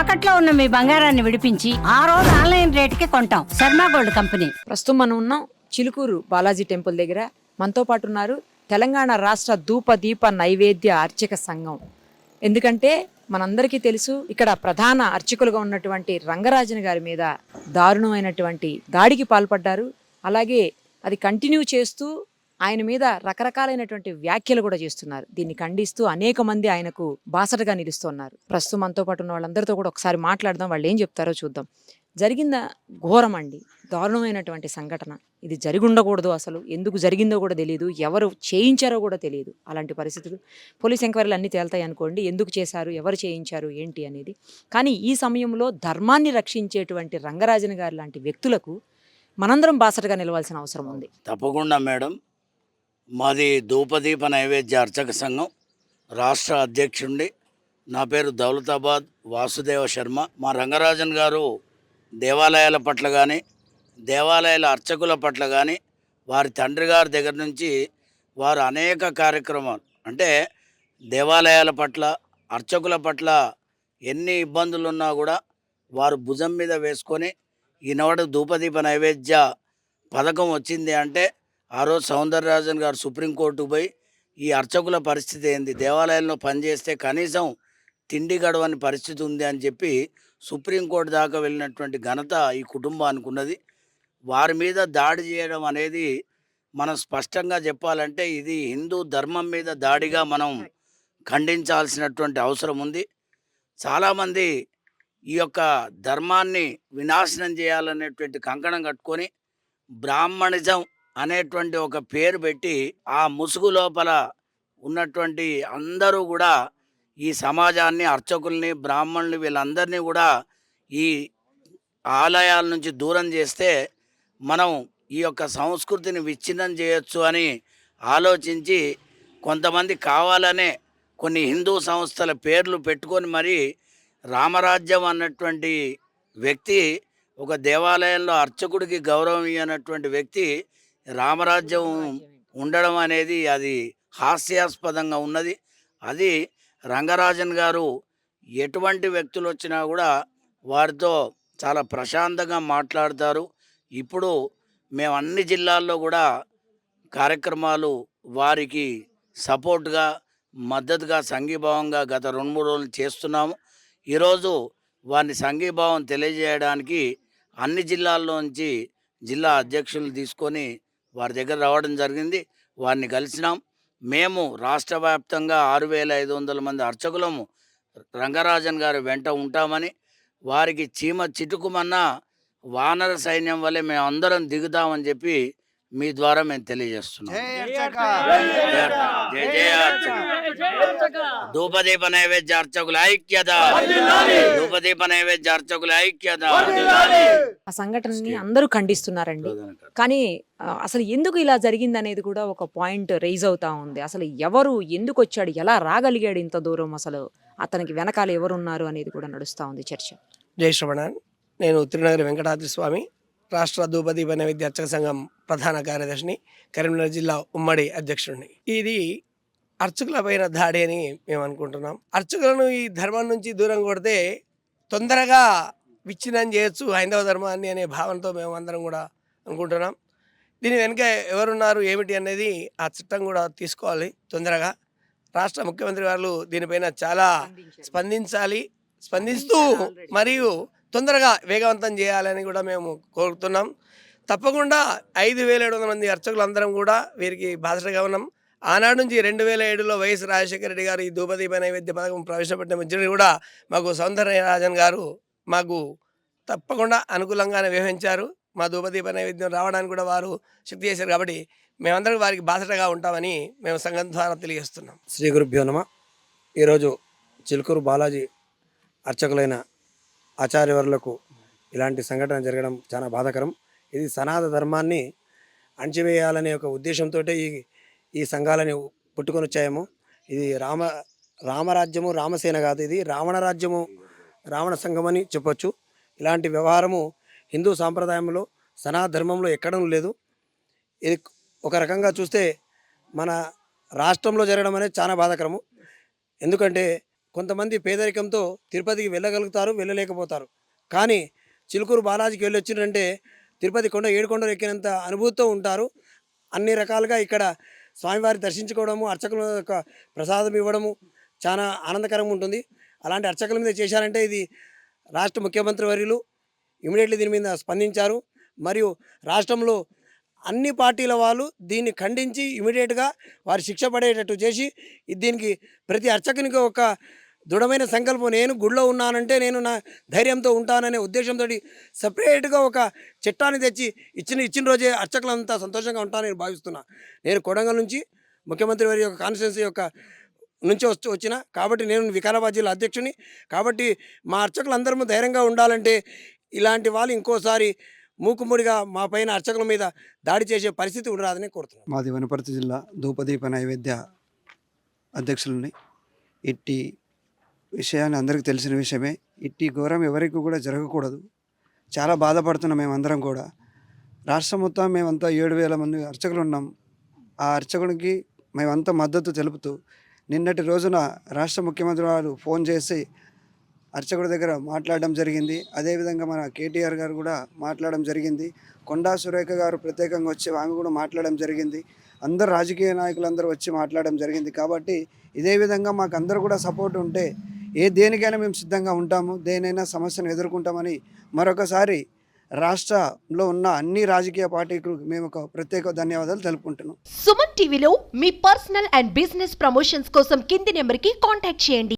తాకట్లో ఉన్న మీ బంగారాన్ని విడిపించి ఆ రోజు ఆన్లైన్ రేటుకి కొంటాం. Sharma gold company. ప్రస్తుతం మనం ఉన్నాం చిలుకూరు బాలాజీ టెంపుల్ దగ్గర. మనతో పాటు ఉన్నారు తెలంగాణ రాష్ట్ర ధూప దీప నైవేద్య అర్చక సంఘం. ఎందుకంటే మనందరికీ తెలుసు, ఇక్కడ ప్రధాన అర్చకులుగా ఉన్నటువంటి రంగరాజన్ గారి మీద దారుణమైనటువంటి దాడికి పాల్పడ్డారు. అలాగే అది కంటిన్యూ చేస్తూ ఆయన మీద రకరకాలైనటువంటి వ్యాఖ్యలు కూడా చేస్తున్నారు. దీన్ని ఖండిస్తూ అనేక మంది ఆయనకు బాసటగా నిలుస్తున్నారు. ప్రస్తుతం మనతో పాటు ఉన్న వాళ్ళందరితో కూడా ఒకసారి మాట్లాడదాం, వాళ్ళు ఏం చెప్తారో చూద్దాం. జరిగింద ఘోరం అండి, దారుణమైనటువంటి సంఘటన. ఇది జరిగి ఉండకూడదు. అసలు ఎందుకు జరిగిందో కూడా తెలియదు, ఎవరు చేయించారో కూడా తెలియదు. అలాంటి పరిస్థితులు పోలీస్ ఎంక్వైరీలు అన్నీ తేలుతాయి అనుకోండి, ఎందుకు చేశారు, ఎవరు చేయించారు, ఏంటి అనేది. కానీ ఈ సమయంలో ధర్మాన్ని రక్షించేటువంటి రంగరాజన్ గారు లాంటి వ్యక్తులకు మనందరం బాసటగా నిలవాల్సిన అవసరం ఉంది. తప్పకుండా మేడం. మాది ధూపదీప నైవేద్య అర్చక సంఘం రాష్ట్ర అధ్యక్షుండి. నా పేరు దౌలతాబాద్ వాసుదేవ శర్మ. మా రంగరాజన్ గారు దేవాలయాల పట్ల కానీ, దేవాలయాల అర్చకుల పట్ల కానీ, వారి తండ్రి గారి దగ్గర నుంచి వారు అనేక కార్యక్రమాలు, అంటే దేవాలయాల పట్ల, అర్చకుల పట్ల ఎన్ని ఇబ్బందులు ఉన్నా కూడా వారు భుజం మీద వేసుకొని ఈనాడు ధూపదీప నైవేద్య పథకం వచ్చింది అంటే ఆ రోజు సౌందరరాజన్ గారు సుప్రీంకోర్టుకు పోయి ఈ అర్చకుల పరిస్థితి ఏంది, దేవాలయంలో పనిచేస్తే కనీసం తిండి గడవని పరిస్థితి ఉంది అని చెప్పి సుప్రీంకోర్టు దాకా వెళ్ళినటువంటి ఘనత ఈ కుటుంబానికి ఉన్నది. వారి మీద దాడి చేయడం అనేది మనం స్పష్టంగా చెప్పాలంటే ఇది హిందూ ధర్మం మీద దాడిగా మనం ఖండించాల్సినటువంటి అవసరం ఉంది. చాలామంది ఈ యొక్క ధర్మాన్ని వినాశనం చేయాలనేటువంటి కంకణం కట్టుకొని బ్రాహ్మణిజం అనేటువంటి ఒక పేరు పెట్టి ఆ ముసుగు లోపల ఉన్నటువంటి అందరూ కూడా ఈ సమాజాన్ని, అర్చకుల్ని, బ్రాహ్మణుల్ని, వీళ్ళందరినీ కూడా ఈ ఆలయాల నుంచి దూరం చేస్తే మనం ఈ యొక్క సంస్కృతిని విచ్ఛిన్నం చేయొచ్చు అని ఆలోచించి కొంతమంది కావాలనే కొన్ని హిందూ సంస్థల పేర్లు పెట్టుకొని మరి రామరాజ్యం అన్నటువంటి వ్యక్తి, ఒక దేవాలయంలో అర్చకుడికి గౌరవం ఇవ్వనటువంటి వ్యక్తి రామరాజ్యం ఉండడం అనేది అది హాస్యాస్పదంగా ఉన్నది. అది రంగరాజన్ గారు ఎటువంటి వ్యక్తులు వచ్చినా కూడా వారితో చాలా ప్రశాంతంగా మాట్లాడతారు. ఇప్పుడు మేము అన్ని జిల్లాల్లో కూడా కార్యక్రమాలు వారికి సపోర్ట్గా, మద్దతుగా, సంఘీభావంగా గత 2-3 రోజులు చేస్తున్నాము. ఈరోజు వారిని సంఘీభావం తెలియజేయడానికి అన్ని జిల్లాల్లోంచి జిల్లా అధ్యక్షులు తీసుకొని వారి దగ్గర రావడం జరిగింది. వారిని కలిసినాం. మేము రాష్ట్ర వ్యాప్తంగా 6,500 మంది అర్చకులము రంగరాజన్ గారి వెంట ఉంటామని, వారికి చీమ చిటుకుమన్న వానర సైన్యం వల్లే మేము అందరం దిగుతామని చెప్పి మీ ద్వారా మేము తెలియజేస్తున్నాం. జయ జయ ధూపదీప నైవేద్య అర్చకుల ఐక్యత, ధూపదీప నైవేద్య అర్చకుల ఐక్యత. ఆ సంఘటనని అందరూ ఖండిస్తున్నారండి. కానీ అసలు ఎందుకు ఇలా జరిగింది అనేది కూడా ఒక పాయింట్ రైజ్ అవుతా ఉంది. అసలు ఎవరు, ఎందుకు వచ్చాడు, ఎలా రాగలిగాడు ఇంత దూరం, అసలు అతనికి వెనకాల ఎవరున్నారు అనేది కూడా నడుస్తూ ఉంది చర్చ. జై శ్రవణాన్. నేను తిరునగరి వెంకటాద్రి స్వామి రాష్ట్ర ధూపదీప నైవేద్య అర్చక సంఘం ప్రధాన కార్యదర్శిని, కరీంనగర్ జిల్లా ఉమ్మడి అధ్యక్షుడిని. ఇది అర్చకుల పైన దాడి అని మేము అనుకుంటున్నాం. అర్చకులను ఈ ధర్మం నుంచి దూరం కొడితే తొందరగా విచ్ఛిన్నం చేయొచ్చు హైందవ ధర్మాన్ని అనే భావనతో మేము అందరం కూడా అనుకుంటున్నాం. దీని వెనుక ఎవరున్నారు, ఏమిటి అనేది ఆ చట్టం కూడా తీసుకోవాలి తొందరగా. రాష్ట్ర ముఖ్యమంత్రి గారు దీనిపైన చాలా స్పందిస్తూ మరియు తొందరగా వేగవంతం చేయాలని కూడా మేము కోరుతున్నాం. తప్పకుండా 5,700 మంది అర్చకులు అందరం కూడా వీరికి బాధ్యతగా ఉన్నాం. ఆనాడు నుంచి 2007లో వైఎస్ రాజశేఖర రెడ్డి గారు ఈ ధూపదీప నైవేద్య పథకం ప్రవేశపెట్టిన మధ్యలో కూడా మాకు సౌందరరాజన్ గారు మాకు తప్పకుండా అనుకూలంగానే వ్యవహరించారు. మా ధూపదీప నైవేద్యం రావడానికి కూడా వారు శక్తి చేశారు. కాబట్టి మేమందరం వారికి బాధ్యతగా ఉంటామని మేము సంఘం ద్వారా తెలియజేస్తున్నాం. శ్రీ గురుభ్యో నమః. ఈరోజు చిలుకూరు బాలాజీ అర్చకులైన ఆచార్యవర్లకు ఇలాంటి సంఘటన జరగడం చాలా బాధాకరం. ఇది సనాతన ధర్మాన్ని అణచివేయాలనే ఒక ఉద్దేశంతో ఈ సంఘాలని పుట్టుకొని వచ్చాయేమో. ఇది రామరాజ్యము, రామసేన కాదు, ఇది రావణ రాజ్యము, రావణ సంఘం అని చెప్పొచ్చు. ఇలాంటి వ్యవహారము హిందూ సాంప్రదాయంలో, సనాతన ధర్మంలో ఎక్కడం లేదు. ఇది ఒక రకంగా చూస్తే మన రాష్ట్రంలో జరగడం అనేది చాలా బాధాకరము. ఎందుకంటే కొంతమంది పేదరికంతో తిరుపతికి వెళ్ళగలుగుతారు, వెళ్ళలేకపోతారు. కానీ చిలుకూరు బాలాజీకి వెళ్ళి వచ్చిందంటే తిరుపతి కొండ 7 కొండలు ఎక్కినంత అనుభూతితో ఉంటారు. అన్ని రకాలుగా ఇక్కడ స్వామివారి దర్శించుకోవడము, అర్చకుల యొక్క ప్రసాదం ఇవ్వడము చాలా ఆనందకరంగా ఉంటుంది. అలాంటి అర్చకుల మీద చేశారంటే ఇది రాష్ట్ర ముఖ్యమంత్రి వర్యులు ఇమీడియట్లీ దీని మీద స్పందించారు. మరియు రాష్ట్రంలో అన్ని పార్టీల వాళ్ళు దీన్ని ఖండించి ఇమీడియట్గా వారి శిక్ష పడేటట్టు చేసి దీనికి ప్రతి అర్చకునికి ఒక దృఢమైన సంకల్పం, నేను గుడిలో ఉన్నానంటే నేను నా ధైర్యంతో ఉంటాననే ఉద్దేశంతో సపరేట్గా ఒక చట్టాన్ని తెచ్చి ఇచ్చిన రోజే అర్చకులంతా సంతోషంగా ఉంటానని నేను భావిస్తున్నా. నేను కొడంగల్ నుంచి ముఖ్యమంత్రి వారి యొక్క కాన్స్టిట్యున్సీ యొక్క నుంచి వచ్చిన కాబట్టి నేను వికారాబాద్ జిల్లా అధ్యక్షుని. కాబట్టి మా అర్చకులందరూ ధైర్యంగా ఉండాలంటే ఇలాంటి వాళ్ళు ఇంకోసారి మూకుమ్మడిగా మా పైన అర్చకుల మీద దాడి చేసే పరిస్థితి ఉండరాదని కోరుతున్నాను. మాది వనపర్తి జిల్లా ధూపదీప నైవేద్య అధ్యక్షులని. ఇట్టి విషయాన్ని అందరికీ తెలిసిన విషయమే. ఇట్టి ఘోరం ఎవరికి కూడా జరగకూడదు. చాలా బాధపడుతున్నాం మేమందరం కూడా. రాష్ట్రం మొత్తం మేమంతా 7,000 మంది అర్చకులు ఉన్నాం. ఆ అర్చకునికి మేమంతా మద్దతు తెలుపుతూ నిన్నటి రోజున రాష్ట్ర ముఖ్యమంత్రి వారు ఫోన్ చేసి అర్చకుడి దగ్గర మాట్లాడడం జరిగింది. అదేవిధంగా మన కేటీఆర్ గారు కూడా మాట్లాడడం జరిగింది. కొండా సురేఖ గారు ప్రత్యేకంగా వచ్చి ఆమె కూడా మాట్లాడడం జరిగింది. అందరు రాజకీయ నాయకులందరూ వచ్చి మాట్లాడడం జరిగింది. కాబట్టి ఇదే విధంగా మాకు అందరూ కూడా సపోర్ట్ ఉంటే దేనికైనా మేము సిద్ధంగా ఉంటాము, దేనైనా సమస్యను ఎదుర్కొంటామని మరొకసారి రాష్ట్రంలో ఉన్న అన్ని రాజకీయ పార్టీలకు మేము ఒక ప్రత్యేక ధన్యవాదాలు తెలుపుకుంటున్నాం. సుమన్ టీవీలో మీ పర్సనల్ అండ్ బిజినెస్ ప్రమోషన్స్ కోసం కింది నెంబర్కి కాంటాక్ట్ చేయండి.